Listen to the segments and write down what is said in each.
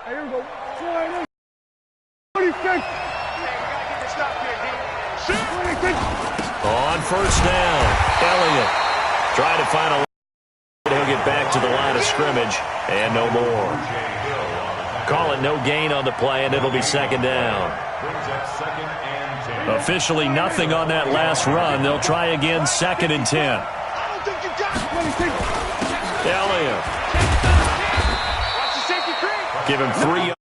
Here we go. Flying in. 26. Hey, you gotta get this stop here, D. 26. On first down, Elliott trying to find a way. He'll get back to the line of scrimmage, and no more. Call it no gain on the play, and it'll be second down. Officially nothing on that last run. They'll try again, 2nd and 10. Elliott. Give him 3.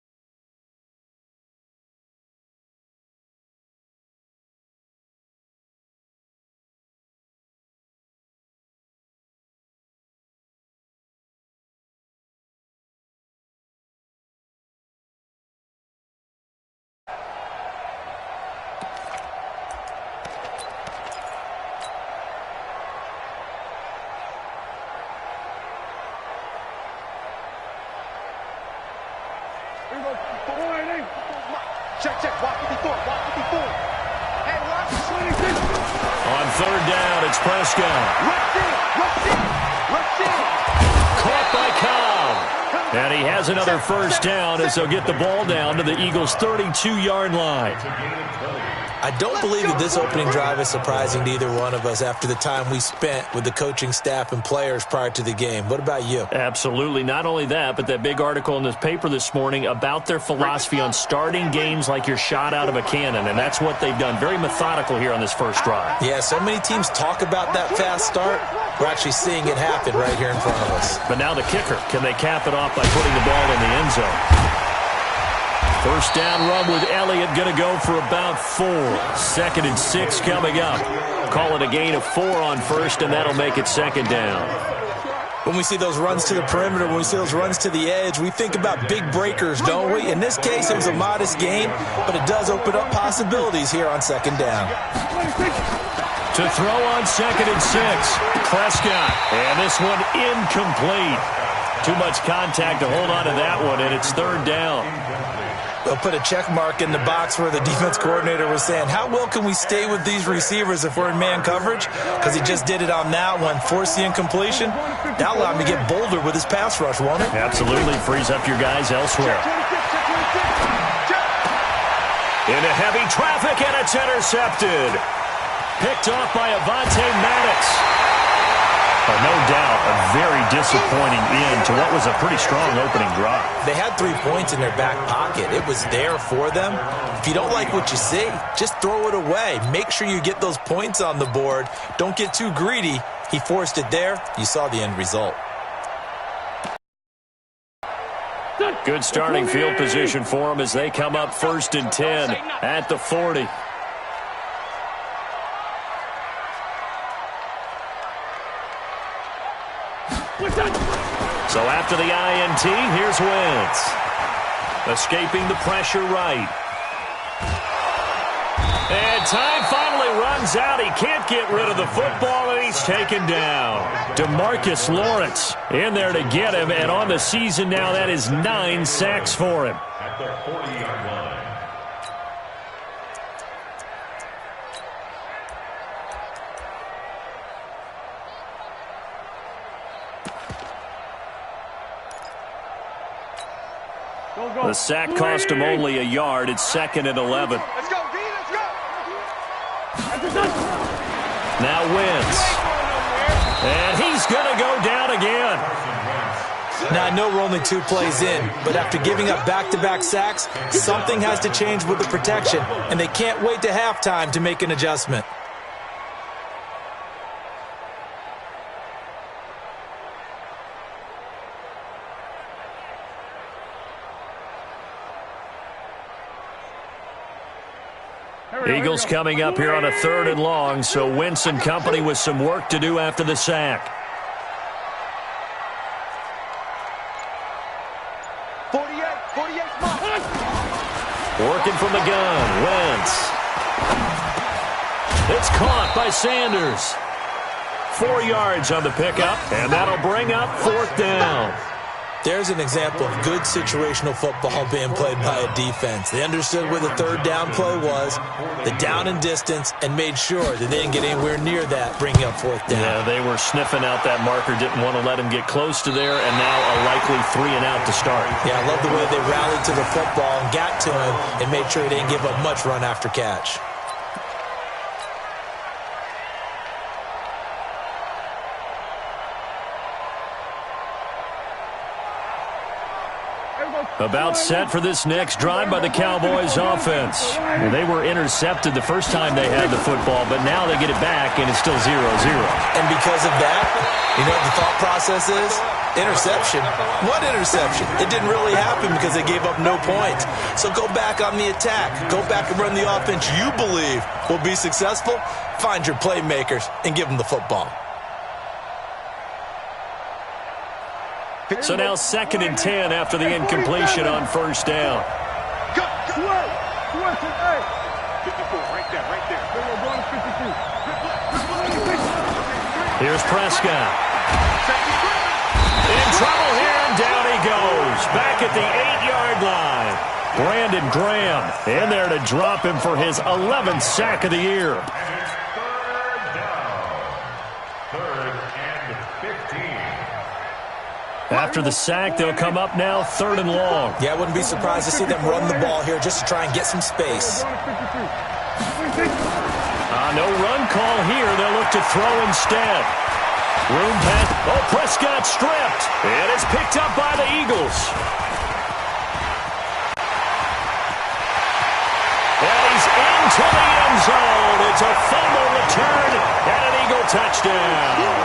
Check. Walk 54. Hey, watch 26. On 3rd down, it's Prescott. Rush in. Caught by Cobb. And he has another first down as they'll get the ball down to the Eagles' 32-yard line. I don't believe that this opening drive is surprising to either one of us after the time we spent with the coaching staff and players prior to the game. What about you? Absolutely. Not only that, but that big article in this paper this morning about their philosophy on starting games like you're shot out of a cannon, and that's what they've done. Very methodical here on this first drive. Yeah, so many teams talk about that fast start. We're actually seeing it happen right here in front of us. But now the kicker. Can they cap it off by putting the ball in the end zone? First down run with Elliott, going to go for about 4. 2nd and 6 coming up. Call it a gain of 4 on first, and that'll make it 2nd down. When we see those runs to the perimeter, when we see those runs to the edge, we think about big breakers, don't we? In this case, it was a modest gain, but it does open up possibilities here on 2nd down. To throw on 2nd and 6, Prescott. And this one incomplete. Too much contact to hold on to that one, and it's 3rd down. They'll put a check mark in the box where the defense coordinator was saying, how well can we stay with these receivers if we're in man coverage? Because he just did it on that one, force the incompletion. That'll allow him to get bolder with his pass rush, won't it? Absolutely. Frees up your guys elsewhere. Into heavy traffic, and it's intercepted. Picked off by Avonte Maddox. No doubt, a very disappointing end to what was a pretty strong opening drive. They had 3 points in their back pocket. It was there for them. If you don't like what you see, just throw it away. Make sure you get those points on the board. Don't get too greedy. He forced it there. You saw the end result. Good starting field position for them as they come up 1st and 10 at the 40. So after the INT, here's Wentz. Escaping the pressure right. And time finally runs out. He can't get rid of the football, and he's taken down. DeMarcus Lawrence in there to get him, and on the season now, that is 9 sacks for him. At the 40-yard line. The sack cost him only a yard. It's 2nd and 11. Let's go, D, let's go. Now Wentz. And he's going to go down again. Now, I know we're only 2 plays in, but after giving up back-to-back sacks, something has to change with the protection, and they can't wait to halftime to make an adjustment. Eagles coming up here on a 3rd and long, so Wentz and company with some work to do after the sack. 48 spot. Working from the gun, Wentz. It's caught by Sanders. 4 yards on the pickup, and that'll bring up 4th down. There's an example of good situational football being played by a defense. They understood where the third down play was, the down and distance, and made sure that they didn't get anywhere near that, bringing up fourth down. Yeah, they were sniffing out that marker, didn't want to let him get close to there, and now a likely 3 and out to start. Yeah, I love the way they rallied to the football and got to him and made sure he didn't give up much run after catch. About set for this next drive by the Cowboys offense. They were intercepted the first time they had the football, but now they get it back, and it's still 0-0. And because of that, you know what the thought process is? Interception. What interception? It didn't really happen because they gave up no points. So go back on the attack. Go back and run the offense you believe will be successful. Find your playmakers and give them the football. So now 2nd and 10 after the incompletion on first down. 54, right there. Here's Prescott. In trouble here, and down he goes. Back at the 8-yard line. Brandon Graham in there to drop him for his 11th sack of the year. After the sack, they'll come up now 3rd and long. Yeah, I wouldn't be surprised to see them run the ball here just to try and get some space. No run call here. They'll look to throw instead. Room pass. Oh, Prescott stripped. And it's picked up by the Eagles. And he's into the end zone. It's a fumble return and an Eagle touchdown.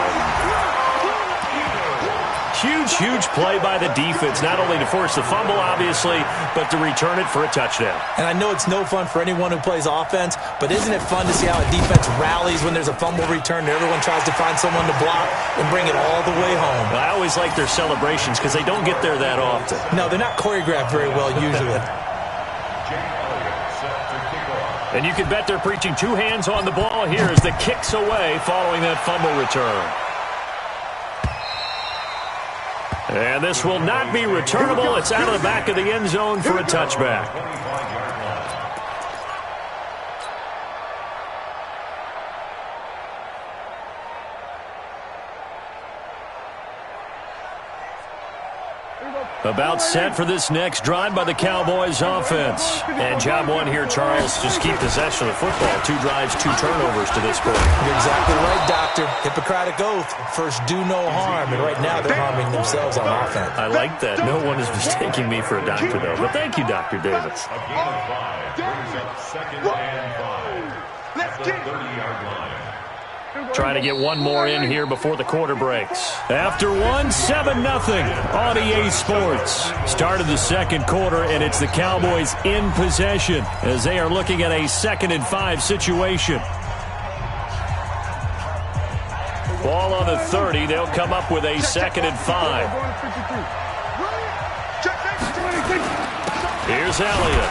Huge play by the defense, not only to force the fumble, obviously, but to return it for a touchdown. And I know it's no fun for anyone who plays offense, but isn't it fun to see how a defense rallies when there's a fumble return and everyone tries to find someone to block and bring it all the way home? I always like their celebrations because they don't get there that often. No, they're not choreographed very well usually. And you can bet they're preaching 2 hands on the ball here as the kick's away following that fumble return. And this will not be returnable. It's out of the back of the end zone for a touchback. About set for this next drive by the Cowboys offense. And job one here, Charles, just keep possession of the football. 2 drives, 2 turnovers to this point. You're exactly right, Doctor. Hippocratic oath. First, do no harm. And right now, they're harming themselves on offense. I like that. No one is mistaking me for a doctor, though. But thank you, Dr. Davis. A gain of 5 brings up 2nd and 5 at the 30-yard line. Trying to get one more in here before the quarter breaks. After one, 7-0 on EA Sports. Started the second quarter, and it's the Cowboys in possession as they are looking at a 2nd and 5 situation. Ball on the 30. They'll come up with a 2nd and 5. Here's Elliott.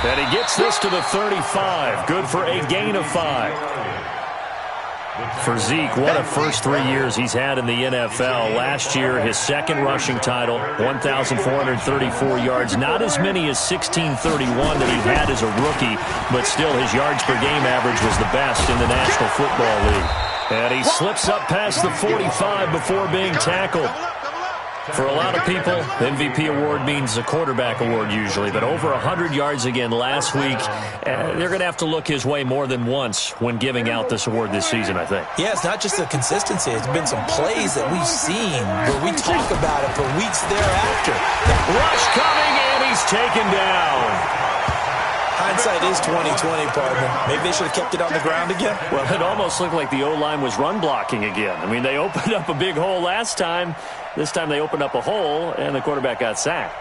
And he gets this to the 35. Good for a gain of 5. For Zeke, what a first 3 years he's had in the NFL. Last year, his 2nd rushing title, 1,434 yards. Not as many as 1,631 that he had as a rookie, but still his yards per game average was the best in the National Football League. And he slips up past the 45 before being tackled. For a lot of people, the MVP award means a quarterback award usually, but over 100 yards again last week. They're going to have to look his way more than once when giving out this award this season, I think. Yeah, it's not just the consistency. It's been some plays that we've seen where we talk about it for weeks thereafter. Rush coming, and he's taken down. Hindsight is 20/20, partner. Maybe they should have kept it on the ground again. Well, it almost looked like the O-line was run blocking again. I mean, they opened up a big hole last time. This time they opened up a hole, and the quarterback got sacked.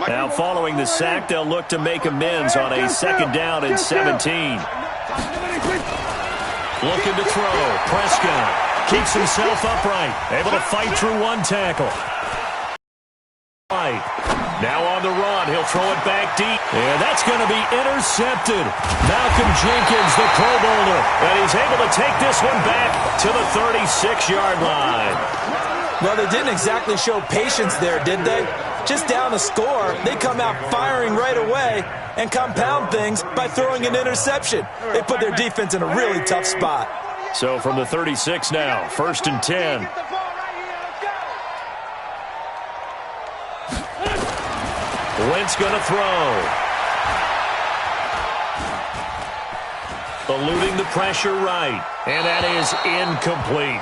Now, following the sack, they'll look to make amends on a 2nd down and 17. Looking to throw. Prescott keeps himself upright, able to fight through one tackle. Now on the run, he'll throw it back deep. And that's going to be intercepted. Malcolm Jenkins, the Pro Bowler. And he's able to take this one back to the 36-yard line. Well, they didn't exactly show patience there, did they? Just down a score, they come out firing right away and compound things by throwing an interception. They put their defense in a really tough spot. So from the 36 now, 1st and 10. Wentz going to throw. Eluding the pressure right. And that is incomplete.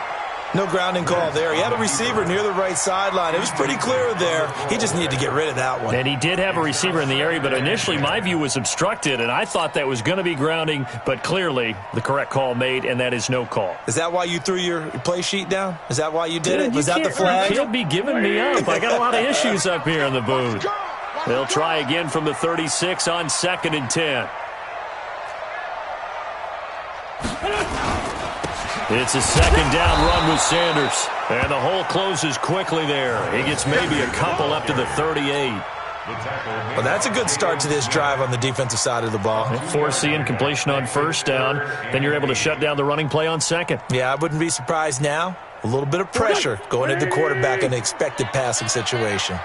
No grounding call there. He had a receiver near the right sideline. It was pretty clear there. He just needed to get rid of that one. And he did have a receiver in the area, but initially my view was obstructed, and I thought that was going to be grounding, but clearly the correct call made, and that is no call. Is that why you threw your play sheet down? Is that why you did it? Was that the flag? You can't be giving me up. I got a lot of issues up here in the booth. They'll try again from the 36 on 2nd and 10. It's a 2nd down run with Sanders. And the hole closes quickly there. He gets maybe a couple up to the 38. Well, that's a good start to this drive on the defensive side of the ball. Force the incompletion on 1st down. Then you're able to shut down the running play on 2nd. Yeah, I wouldn't be surprised now. A little bit of pressure going into quarterback in an expected passing situation.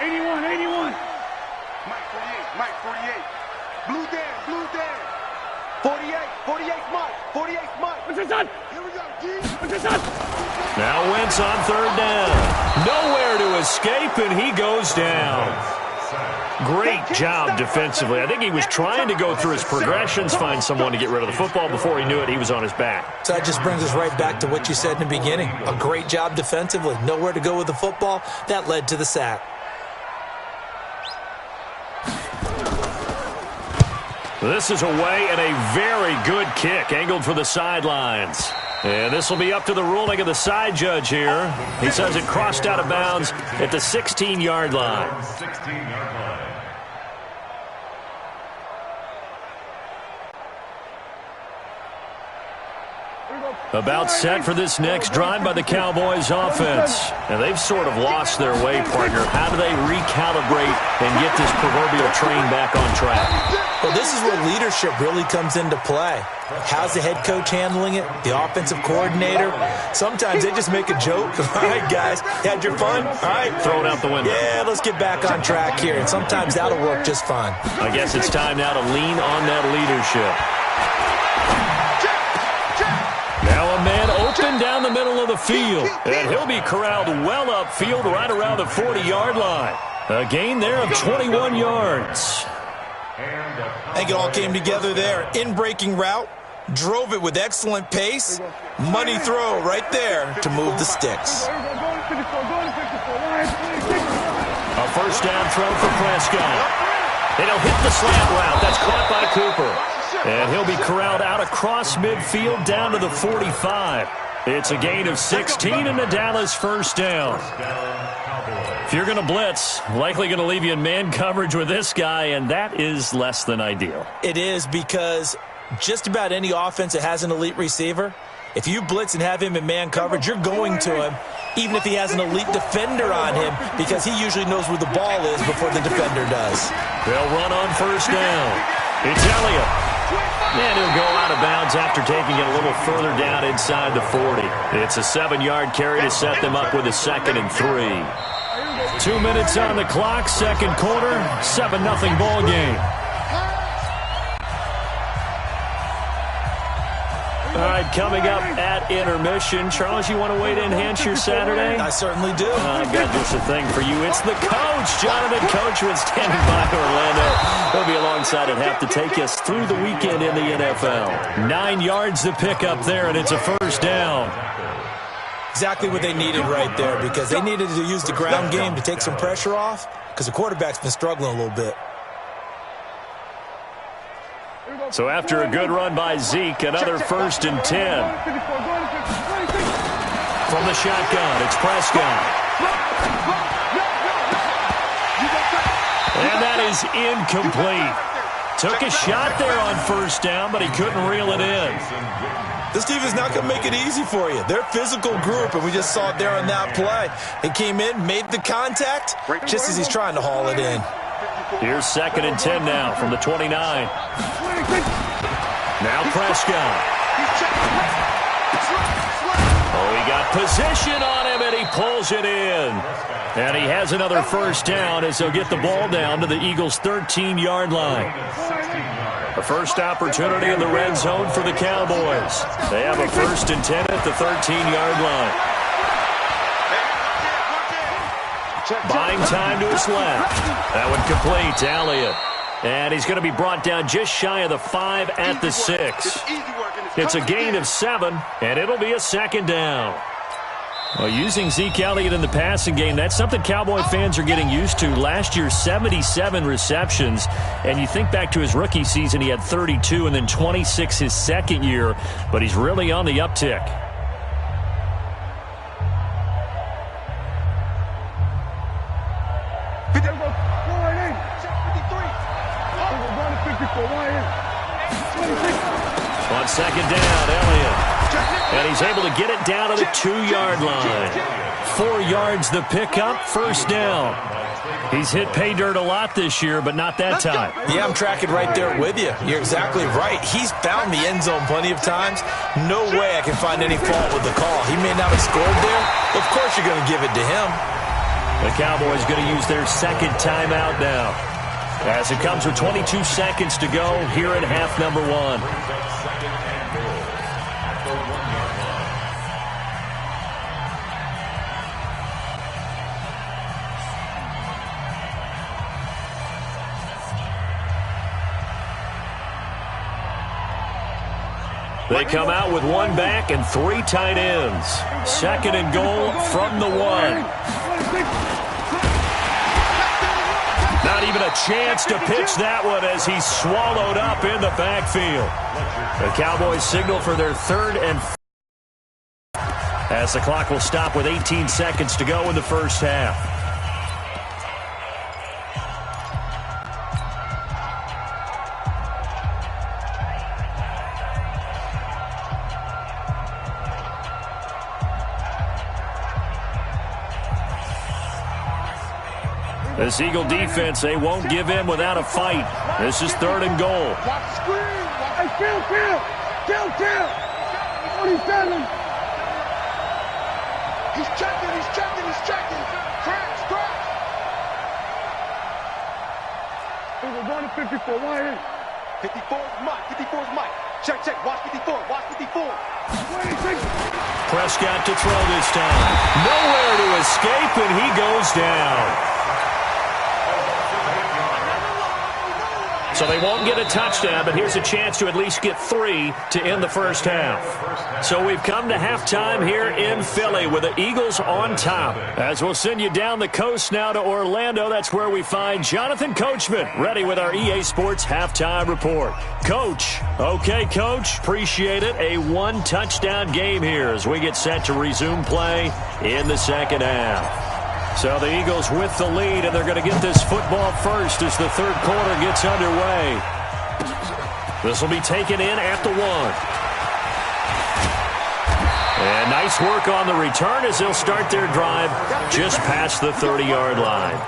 81, 81. Mike 48, Mike 48. Blue down. 48, Mike. 48, Mike. What's this on? Here we go, G. What's this on? Now Wentz on 3rd down. Nowhere to escape, and he goes down. Great job defensively. I think he was trying to go through his progressions, find someone to get rid of the football. Before he knew it, he was on his back. So that just brings us right back to what you said in the beginning. A great job defensively. Nowhere to go with the football. That led to the sack. This is away and a very good kick, angled for the sidelines. And this will be up to the ruling of the side judge here. He says it crossed out of bounds at the 16-yard line. 16-yard line. About set for this next drive by the Cowboys offense. And they've sort of lost their way, partner. How do they recalibrate and get this proverbial train back on track? Well, this is where leadership really comes into play. How's the head coach handling it? The offensive coordinator? Sometimes they just make a joke. All right, guys, had your fun? All right. Throw it out the window. Yeah, let's get back on track here. And sometimes that'll work just fine. I guess it's time now to lean on that leadership. Now a man open down the middle of the field. And he'll be corralled well upfield right around the 40-yard line. A gain there of 21 yards. I think it all came together there. In-breaking route. Drove it with excellent pace. Money throw right there to move the sticks. A 1st down throw for Prescott. And he'll hit the slant route. That's caught by Cooper. And he'll be corralled out across midfield down to the 45. It's a gain of 16 and the Dallas 1st down. If you're going to blitz, likely going to leave you in man coverage with this guy, and that is less than ideal. It is, because just about any offense that has an elite receiver, if you blitz and have him in man coverage, you're going to him, even if he has an elite defender on him, because he usually knows where the ball is before the defender does. They'll run on 1st down. It's Elliott. And he'll go out of bounds after taking it a little further down inside the 40. It's a 7-yard carry to set them up with a 2nd and 3. 2 minutes on the clock, 2nd quarter, 7-0 ball game. All right, coming up at intermission. Charles, you want to wait to enhance your Saturday? I certainly do. I've got just a thing for you. It's the coach, Jonathan Coachman, standing by Orlando. He'll be alongside at half to take us through the weekend in the NFL. 9 yards to pick up there, and it's a 1st down. Exactly what they needed right there, because they needed to use the ground game to take some pressure off, because the quarterback's been struggling a little bit. So after a good run by Zeke, another 1st and 10. From the shotgun, it's Prescott. And that is incomplete. Took a shot there on 1st down, but he couldn't reel it in. This team is not going to make it easy for you. They're a physical group, and we just saw it there on that play. He came in, made the contact, just as he's trying to haul it in. Here's 2nd and 10 now from the 29. Now Prescott. Oh, he got position on him, and he pulls it in. And he has another first down as they'll get the ball down to the Eagles' 13-yard line. A first opportunity in the red zone for the Cowboys. They have a 1st and 10 at the 13-yard line. Buying time to his left. That one complete to Elliott. And he's going to be brought down just shy of the 5 at the 6. It's a gain of 7, and it'll be a 2nd down. Well, using Zeke Elliott in the passing game, that's something Cowboy fans are getting used to. Last year, 77 receptions. And you think back to his rookie season, he had 32 and then 26 his second year. But he's really on the uptick. On 2nd down, Elliott. And he's able to get it down to the 2-yard line. 4 yards the pickup, 1st down. He's hit pay dirt a lot this year, but not that time. Yeah, I'm tracking right there with you. You're exactly right. He's found the end zone plenty of times. No way I can find any fault with the call. He may not have scored there. Of course you're going to give it to him. The Cowboys going to use their 2nd timeout now, as it comes with 22 seconds to go here at half number 1. They come out with 1 back and 3 tight ends. 2nd and goal from the 1. Not even a chance to pitch that one as he's swallowed up in the backfield. The Cowboys signal for their 3rd and 4. As the clock will stop with 18 seconds to go in the first half. This Eagle defense, they won't give in without a fight. This is 3rd and goal. Hey, kill. 47. He's checking. Crash. Eagle 1 to 54, 1 in. 54 is Mike. Check. Watch 54. 26. Prescott to throw this time. Nowhere to escape, and he goes down. So they won't get a touchdown, but here's a chance to at least get 3 to end the first half. So we've come to halftime here in Philly with the Eagles on top. As we'll send you down the coast now to Orlando, that's where we find Jonathan Coachman, ready with our EA Sports halftime report. Coach. Okay, Coach. Appreciate it. A 1-touchdown game here as we get set to resume play in the second half. So the Eagles with the lead, and they're going to get this football first as the 3rd quarter gets underway. This will be taken in at the 1. And nice work on the return as they'll start their drive just past the 30-yard line.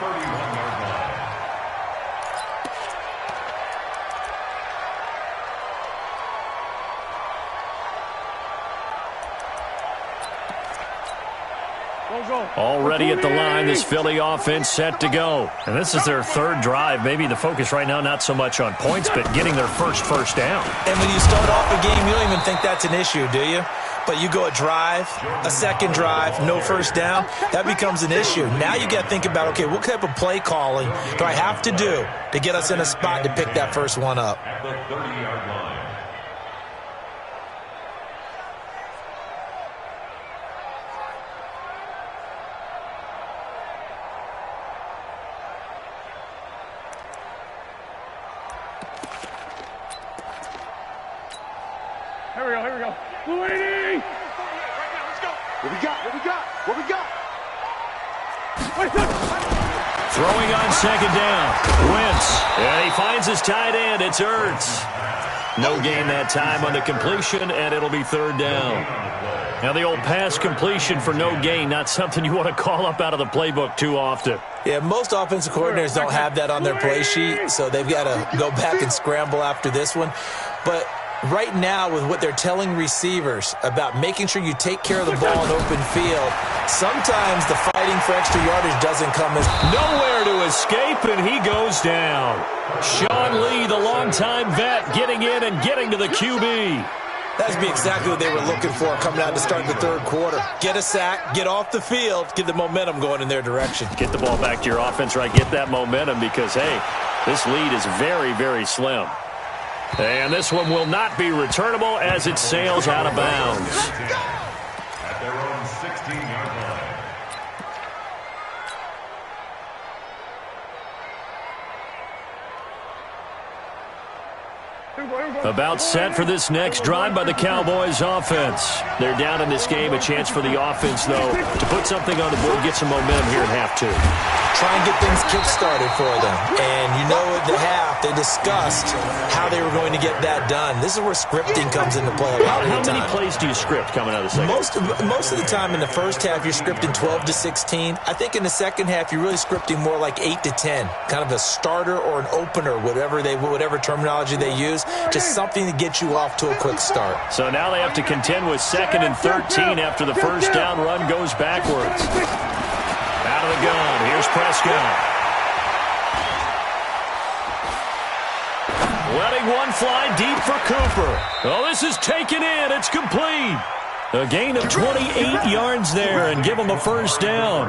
Already at the line, this Philly offense set to go. And this is their 3rd drive. Maybe the focus right now not so much on points, but getting their first down. And when you start off a game, you don't even think that's an issue, do you? But you go a drive, a 2nd drive, no first down, that becomes an issue. Now you got to think about, okay, what type of play calling do I have to do to get us in a spot to pick that first one up? At the 30-yard line. Here we go. Blue 80! Right now, let's go. What we got? Throwing on 2nd down. Wentz. And he finds his tight end. It's Ertz. No gain that time on the completion, and it'll be third down. Now, the old pass completion for no gain, not something you want to call up out of the playbook too often. Yeah, most offensive coordinators don't have that on their play sheet, so they've got to go back and scramble after this one. But right now, with what they're telling receivers about making sure you take care of the ball in open field, sometimes the fighting for extra yardage doesn't come as... Nowhere to escape, and he goes down. Sean Lee, the longtime vet, getting in and getting to the QB. That'd be exactly what they were looking for coming out to start the third quarter. Get a sack, get off the field, get the momentum going in their direction. Get the ball back to your offense, right? Get that momentum because, hey, this lead is very, very slim. And this one will not be returnable as it sails out of bounds. At their own 16-yard line. About set for this next drive by the Cowboys offense. They're down in this game. A chance for the offense, though, to put something on the board, get some momentum here at half two. Try and get things kick-started for them. And you know at the half, they discussed how they were going to get that done. This is where scripting comes into play a lot of the time. How many plays do you script coming out of the second? Most of the time in the first half, you're scripting 12 to 16. I think in the second half, you're really scripting more like 8 to 10. Kind of a starter or an opener, whatever terminology they use. Just something to get you off to a quick start. So now they have to contend with 2nd and 13 after the first down run goes backwards. Out of the gun, here's Prescott. Letting one fly deep for Cooper. Oh, this is taken in. It's complete. A gain of 28 yards there and give him a first down.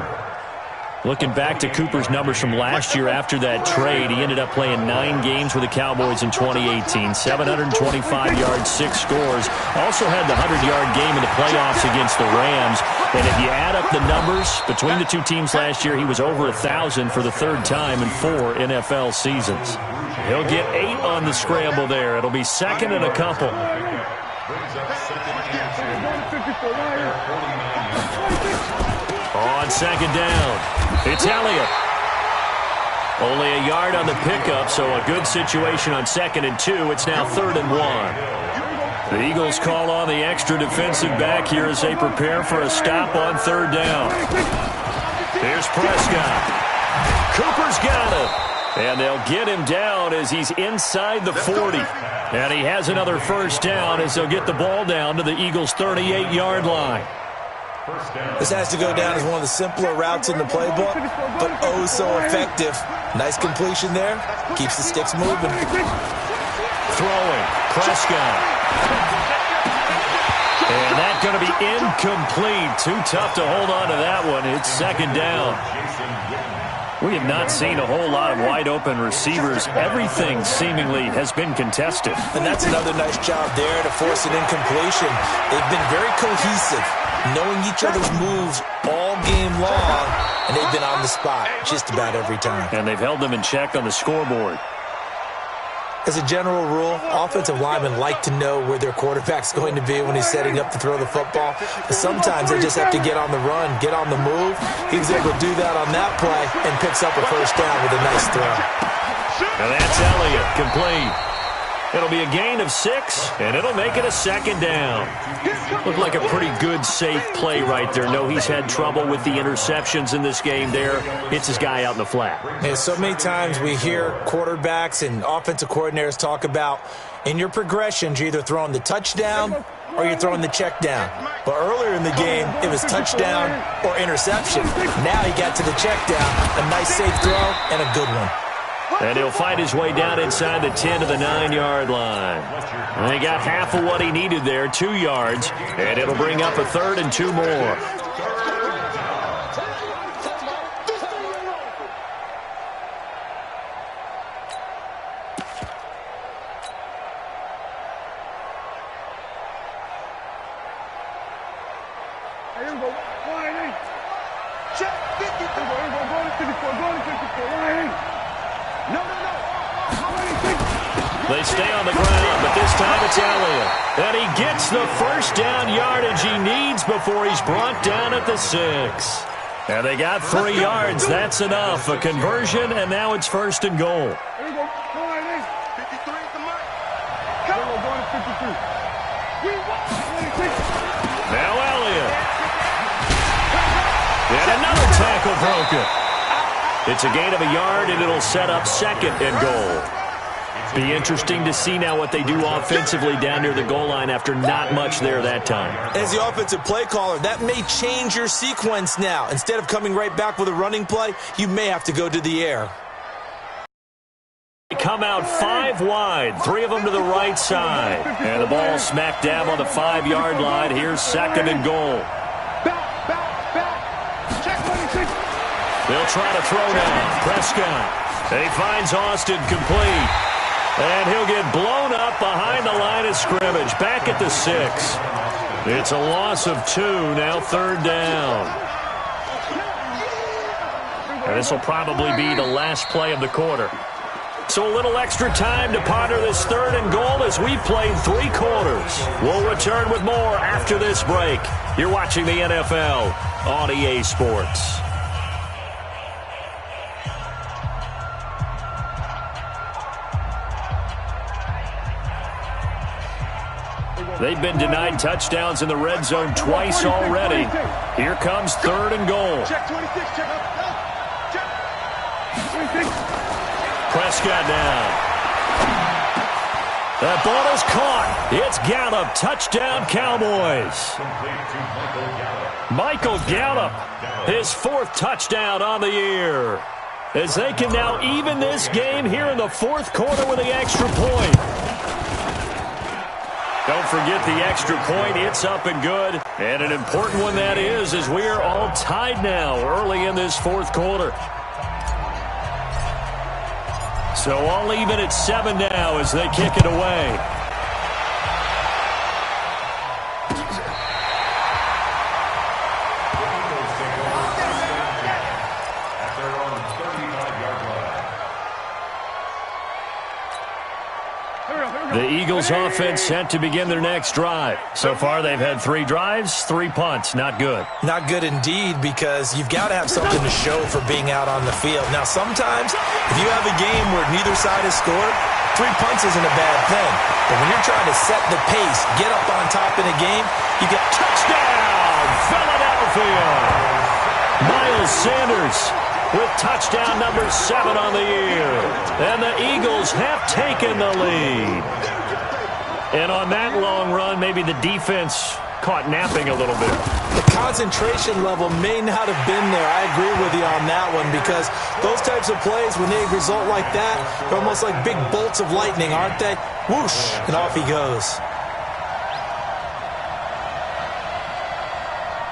Looking back to Cooper's numbers from last year after that trade, he ended up playing 9 games with the Cowboys in 2018. 725 yards, 6 scores. Also had the 100-yard game in the playoffs against the Rams. And if you add up the numbers between the two teams last year, he was over 1,000 for the third time in 4 NFL seasons. He'll get 8 on the scramble there. It'll be 2nd and a couple. On 2nd down, it's Elliott. Only a yard on the pickup, so a good situation on 2nd and 2. It's now 3rd and 1. The Eagles call on the extra defensive back here as they prepare for a stop on 3rd down. Here's Prescott. Cooper's got it. And they'll get him down as he's inside the 40. And he has another first down as they'll get the ball down to the Eagles' 38-yard line. This has to go down as one of the simpler routes in the playbook, but oh so effective. Nice completion there. Keeps the sticks moving. Throwing. Prescott. And that's going to be incomplete. Too tough to hold on to that one. It's 2nd down. We have not seen a whole lot of wide-open receivers. Everything seemingly has been contested. And that's another nice job there to force an incompletion. They've been very cohesive, knowing each other's moves all game long, and they've been on the spot just about every time. And they've held them in check on the scoreboard. As a general rule, offensive linemen like to know where their quarterback's going to be when he's setting up to throw the football. But sometimes they just have to get on the run, get on the move. He was able to do that on that play and picks up a first down with a nice throw. And that's Elliott, complete. It'll be a gain of 6, and it'll make it a 2nd down. Looked like a pretty good, safe play right there. No, he's had trouble with the interceptions in this game there. Hits his guy out in the flat. And so many times we hear quarterbacks and offensive coordinators talk about, in your progressions, you're either throwing the touchdown or you're throwing the check down. But earlier in the game, it was touchdown or interception. Now he got to the check down. A nice, safe throw and a good one. And he'll find his way down inside the 10 to the 9-yard line. And he got half of what he needed there, 2 yards. And it'll bring up a 3rd and 2 more. They stay on the ground, but this time it's Elliott. And he gets the first down yardage he needs before he's brought down at the 6. And they got 3 yards. That's enough. A conversion, and now it's 1st and goal. Now Elliott. And another tackle broken. It's a gain of a yard, and it'll set up 2nd and goal. Be interesting to see now what they do offensively down near the goal line after not much there that time. As the offensive play caller, that may change your sequence now. Instead of coming right back with a running play, you may have to go to the air. They come out 5 wide, 3 of them to the right side. And the ball smack dab on the 5-yard line. Here's 2nd and goal. They'll try to throw now. Prescott. He finds Austin complete. And he'll get blown up behind the line of scrimmage. Back at the 6. It's a loss of 2. Now 3rd down. And this will probably be the last play of the quarter. So a little extra time to ponder this 3rd and goal as we've played 3 quarters. We'll return with more after this break. You're watching the NFL on EA Sports. They've been denied touchdowns in the red zone twice already. Here comes 3rd and goal. Prescott down. That ball is caught. It's Gallup. Touchdown, Cowboys. Michael Gallup, his 4th touchdown on the year. As they can now even this game here in the 4th quarter with the extra point. Don't forget the extra point. It's up and good. And an important one that is, as we are all tied now early in this 4th quarter. So all even at 7 now as they kick it away. The Eagles offense set to begin their next drive. So far, they've had 3 drives, 3 punts. Not good. Not good indeed, because you've got to have something to show for being out on the field. Now, sometimes, if you have a game where neither side has scored, 3 punts isn't a bad thing. But when you're trying to set the pace, get up on top in a game, you get touchdown, Philadelphia. Miles Sanders with touchdown number 7 on the year. And the Eagles have taken the lead. And on that long run, maybe the defense caught napping a little bit. The concentration level may not have been there. I agree with you on that one, because those types of plays, when they result like that, they're almost like big bolts of lightning, aren't they? Whoosh, and off he goes.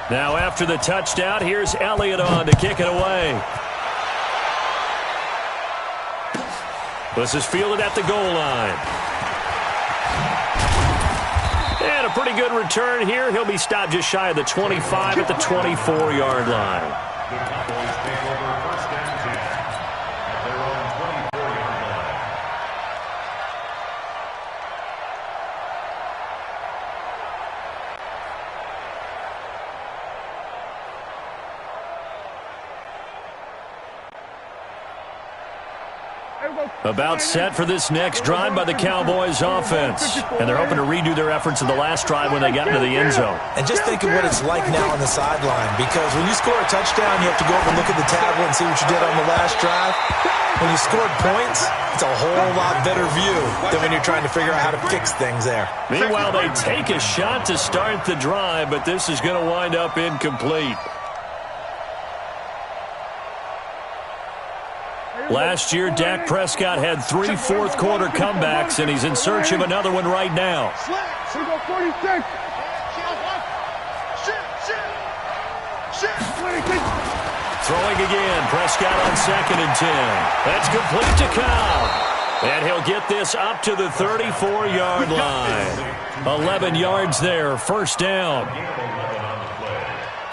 Now after the touchdown, here's Elliott on to kick it away. This is fielded at the goal line. And a pretty good return here. He'll be stopped just shy of the 25 at the 24-yard line. The Cowboys take over 1st and 10 at their own 24-yard line. About set for this next drive by the Cowboys offense. And they're hoping to redo their efforts of the last drive when they got into the end zone. And just think of what it's like now on the sideline, because when you score a touchdown, you have to go up and look at the tablet and see what you did on the last drive. When you scored points, it's a whole lot better view than when you're trying to figure out how to fix things there. Meanwhile, they take a shot to start the drive, but this is going to wind up incomplete. Last year, Dak Prescott had 3 fourth-quarter comebacks, and he's in search of another one right now. Throwing again, Prescott on 2nd and 10. That's complete to Cobb. And he'll get this up to the 34-yard line. 11 yards there, 1st down.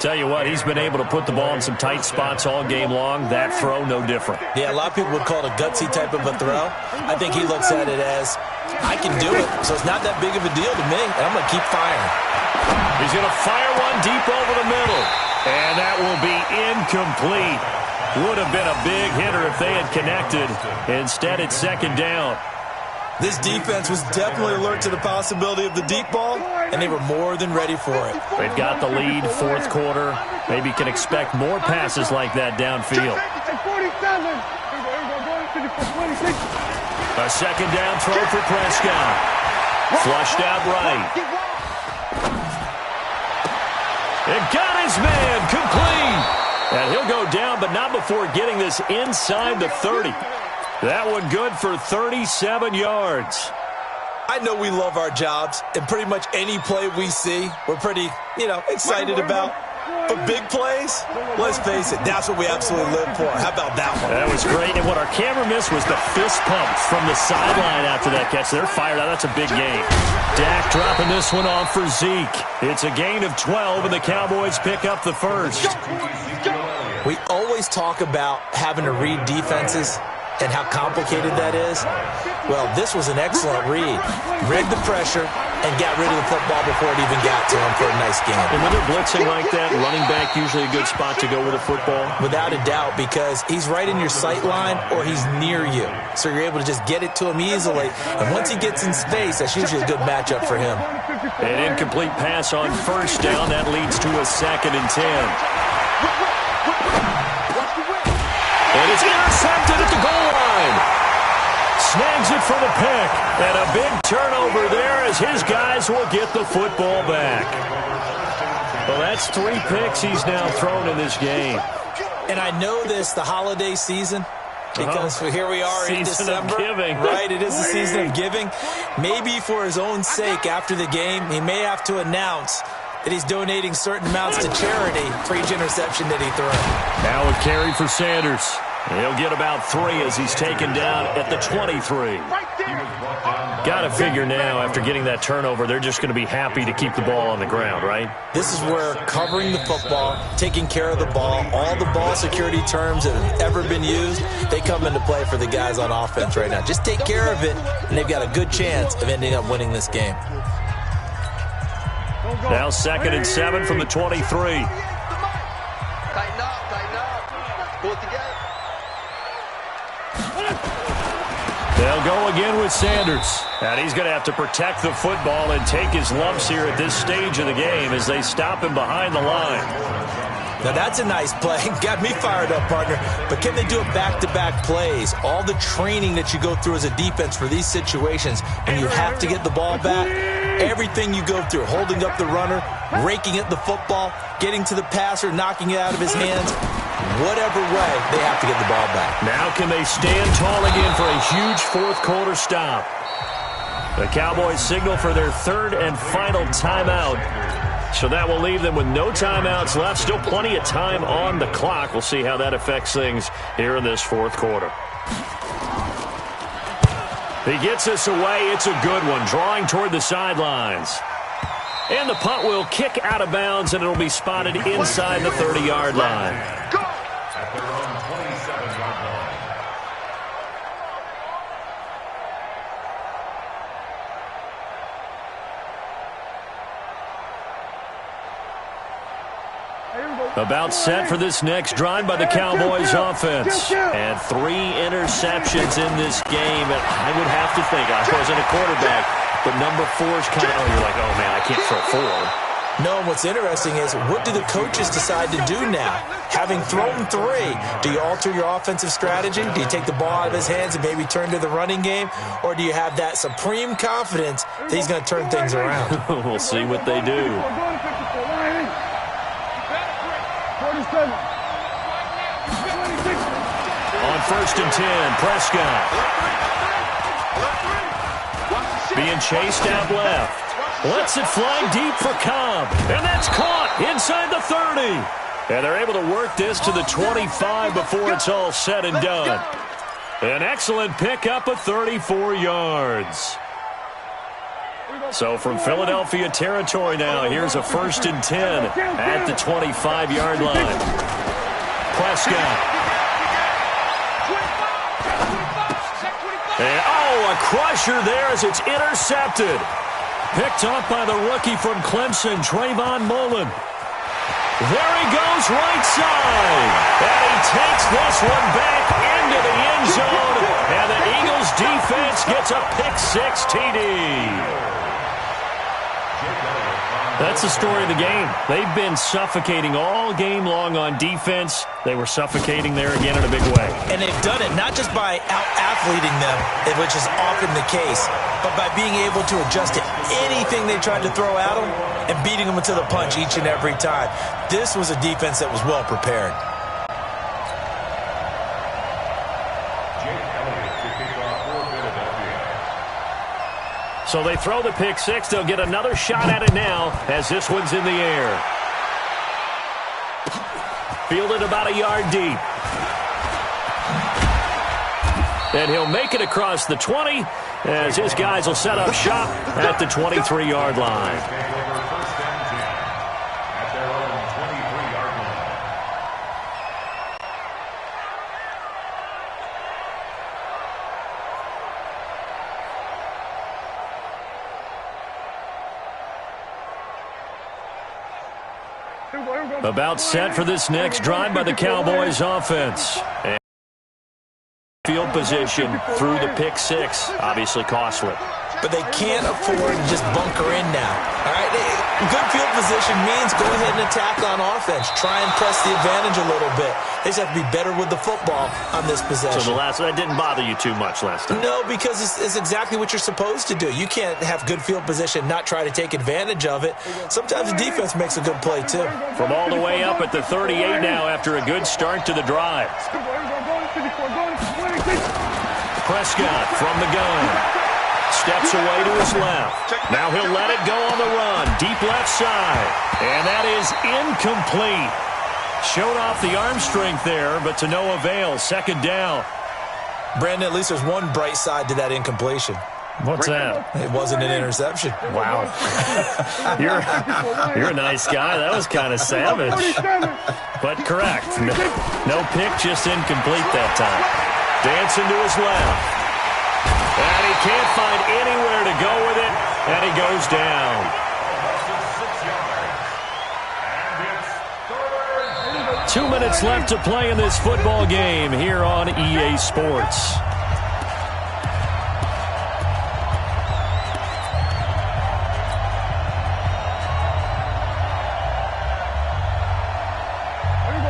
Tell you what, he's been able to put the ball in some tight spots all game long. That throw, no different. Yeah, a lot of people would call it a gutsy type of a throw. I think he looks at it as, I can do it, so it's not that big of a deal to me, and I'm going to keep firing. He's going to fire one deep over the middle, and that will be incomplete. Would have been a big hitter if they had connected. Instead, it's 2nd down. This defense was definitely alert to the possibility of the deep ball, and they were more than ready for it. They've got the lead, fourth quarter. Maybe can expect more passes like that downfield. A second down throw for Prescott. Flushed out right. It got his man complete. And he'll go down, but not before getting this inside the 30. That one good for 37 yards. I know we love our jobs, and pretty much any play we see, we're pretty, excited about. But big plays, let's face it, that's what we absolutely live for. How about that one? That was great, and what our camera missed was the fist pump from the sideline after that catch. They're fired out. That's a big game. Dak dropping this one off for Zeke. It's a gain of 12, and the Cowboys pick up the first. We always talk about having to read defenses and how complicated that is. Well, this was an excellent read. Read the pressure and got rid of the football before it even got to him for a nice game. And when they're blitzing like that, running back usually a good spot to go with a football? Without a doubt, because he's right in your sight line or he's near you. So you're able to just get it to him easily. And once he gets in space, that's usually a good matchup for him. An incomplete pass on first down. That leads to a 2nd and 10. And it's intercepted at the goal line. Snags it for the pick. And a big turnover there as his guys will get the football back. Well, that's 3 picks he's now thrown in this game. And I know this, the holiday season, because here we are in December. Season of giving. Right, it is the season of giving. Maybe for his own sake after the game, he may have to announce that he's donating certain amounts to charity for each interception that he threw. Now a carry for Sanders. He'll get about 3 as he's taken down at the 23. Got to figure now, after getting that turnover, they're just going to be happy to keep the ball on the ground, right? This is where covering the football, taking care of the ball, all the ball security terms that have ever been used, they come into play for the guys on offense right now. Just take care of it, and they've got a good chance of ending up winning this game. Now 2nd and 7 from the 23. Tighten up. Pull it together. They'll go again with Sanders. And he's going to have to protect the football and take his lumps here at this stage of the game as they stop him behind the line. Now that's a nice play. Got me fired up, partner. But can they do it back-to-back plays? All the training that you go through as a defense for these situations, when you have to get the ball back, everything you go through, holding up the runner, raking at the football, getting to the passer, knocking it out of his hands, whatever way, they have to get the ball back. Now can they stand tall again for a huge fourth quarter stop? The Cowboys signal for their 3rd and final timeout. So that will leave them with no timeouts left. Still plenty of time on the clock. We'll see how that affects things here in this fourth quarter. He gets us away. It's a good one. Drawing toward the sidelines. And the punt will kick out of bounds, and it'll be spotted inside the 30-yard line. At their own 27-yard line. About set for this next drive by the Cowboys offense. And 3 interceptions in this game. And I would have to think, I wasn't a quarterback, but number 4 is kind of, you're like, oh, man, I can't throw 4. No, and what's interesting is, what do the coaches decide to do now? Having thrown 3, do you alter your offensive strategy? Do you take the ball out of his hands and maybe turn to the running game? Or do you have that supreme confidence that he's going to turn things around? We'll see what they do. On 1st and 10, Prescott. Being chased out left. Lets it fly deep for Cobb. And that's caught inside the 30. And they're able to work this to the 25 before it's all said and done. An excellent pickup of 34 yards. So from Philadelphia territory now, here's a 1st and 10 at the 25-yard line. Prescott. And, a crusher there as it's intercepted. Picked up by the rookie from Clemson, Trayvon Mullen. There he goes right side. And he takes this one back into the end zone. And the Eagles defense gets a pick-6 TD. That's the story of the game. They've been suffocating all game long on defense. They were suffocating there again in a big way. And they've done it not just by out-athleting them, which is often the case, but by being able to adjust to anything they tried to throw at them and beating them to the punch each and every time. This was a defense that was well prepared. So they throw the pick-6. They'll get another shot at it now as this one's in the air. Fielded about a yard deep. And he'll make it across the 20 as his guys will set up shop at the 23-yard line. About set for this next drive by the Cowboys offense. And field position through the pick-6, obviously costly. But they can't afford to just bunker in now. All right, good field position means go ahead and attack on offense. Try and press the advantage a little bit. They just have to be better with the football on this possession. So that didn't bother you too much last time? No, because it's exactly what you're supposed to do. You can't have good field position, not try to take advantage of it. Sometimes the defense makes a good play, too. From all the way up at the 38 now after a good start to the drive. Prescott from the gun. Steps away to his left. Now he'll let it go on the run. Deep left side. And that is incomplete. Showed off the arm strength there, but to no avail. Second down. Brandon, at least there's one bright side to that incompletion. What's that? It wasn't an interception. Wow. You're a nice guy. That was kind of savage. But correct. No pick, just incomplete that time. Dancing to his left. And he can't find anywhere to go with it, and he goes down. 2 minutes left to play in this football game here on EA Sports.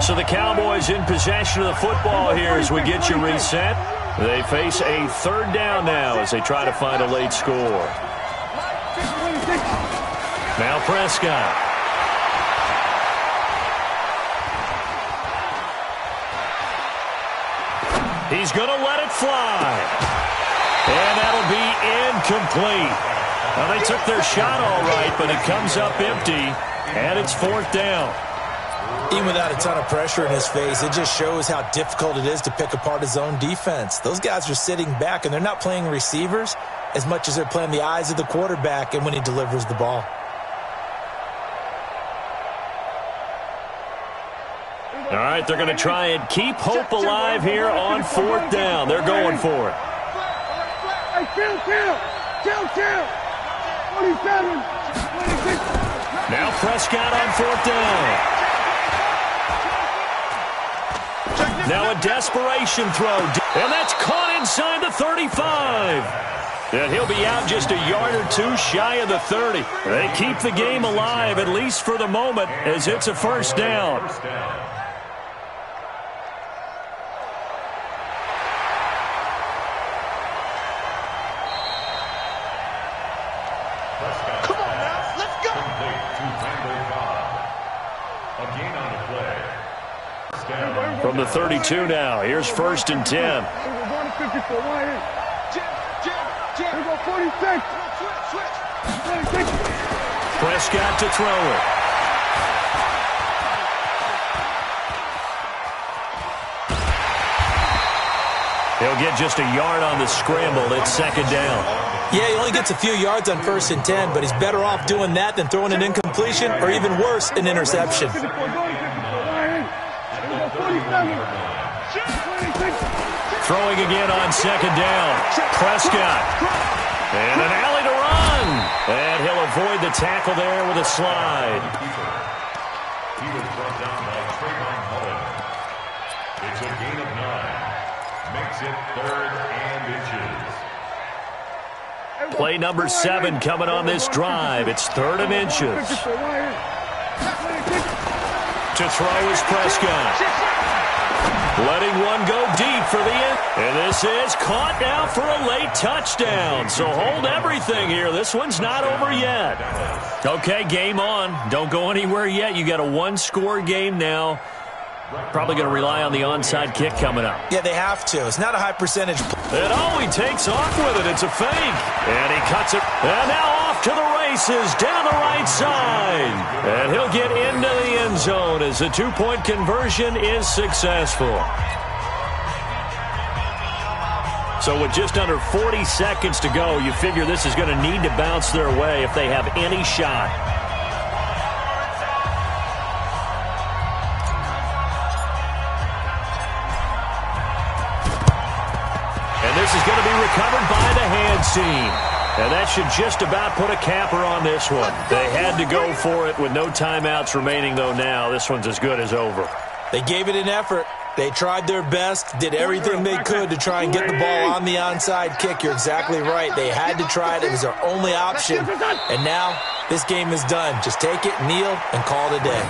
So the Cowboys in possession of the football here as we get you reset. They face a third down now as they try to find a late score. Now Prescott. He's going to let it fly. And that'll be incomplete. Now, they took their shot all right, but it comes up empty, and it's fourth down. Even without a ton of pressure in his face, it just shows how difficult it is to pick apart his own defense. Those guys are sitting back, and they're not playing receivers as much as they're playing the eyes of the quarterback and when he delivers the ball. All right, they're going to try and keep hope alive here on fourth down. They're going for it. Now Prescott on fourth down. Now a desperation throw. And that's caught inside the 35. And he'll be out just a yard or two shy of the 30. They keep the game alive, at least for the moment, as it's a first down. Come on now, let's go. A gain on the play. From the 32 now, here's first and 10. Prescott to throw it. He'll get just a yard on the scramble. It's second down. Yeah, he only gets a few yards on first and 10, but he's better off doing that than throwing an incompletion or even worse, an interception. Throwing again on second down. Prescott. And an alley to run. And he'll avoid the tackle there with a slide. He was brought down by Trayvon Mullen. It's a gain of 9. Makes it 3rd and inches. Play number 7 coming on this drive. It's 3rd and inches. To throw is Prescott. Letting one go deep for the end. And this is caught now for a late touchdown. So hold everything here. This one's not over yet. Okay, game on. Don't go anywhere yet. You got a 1-score game now. Probably going to rely on the onside kick coming up. Yeah, they have to. It's not a high percentage. And he takes off with it. It's a fake. And he cuts it. And now off to the races down the right side. And he'll get into the end zone as the 2-point conversion is successful. So with just under 40 seconds to go, you figure this is going to need to bounce their way if they have any shot. This is going to be recovered by the hands team. And that should just about put a capper on this one. They had to go for it with no timeouts remaining, though now. This one's as good as over. They gave it an effort. They tried their best, did everything they could to try and get the ball on the onside kick. You're exactly right. They had to try it. It was their only option. And now this game is done. Just take it, kneel, and call it a day.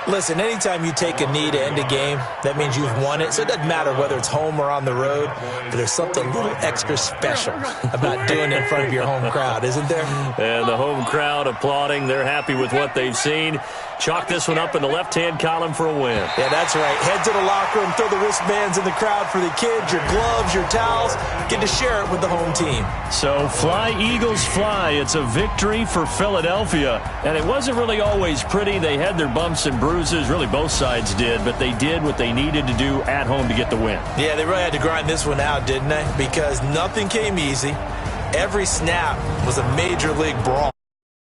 Listen, anytime you take a knee to end a game, that means you've won it. So it doesn't matter whether it's home or on the road, but there's something a little extra special about doing it in front of your home crowd, isn't there? And the home crowd applauding. They're happy with what they've seen. Chalk this one up in the left-hand column for a win. Yeah, that's right. Head to the locker room, throw the wristbands in the crowd for the kids, your gloves, your towels. Get to share it with the home team. So fly, Eagles, fly. It's a victory for Philadelphia. And it wasn't really always pretty. They had their bumps and bruises. Really, both sides did. But they did what they needed to do at home to get the win. Yeah, they really had to grind this one out, didn't they? Because nothing came easy. Every snap was a major league brawl.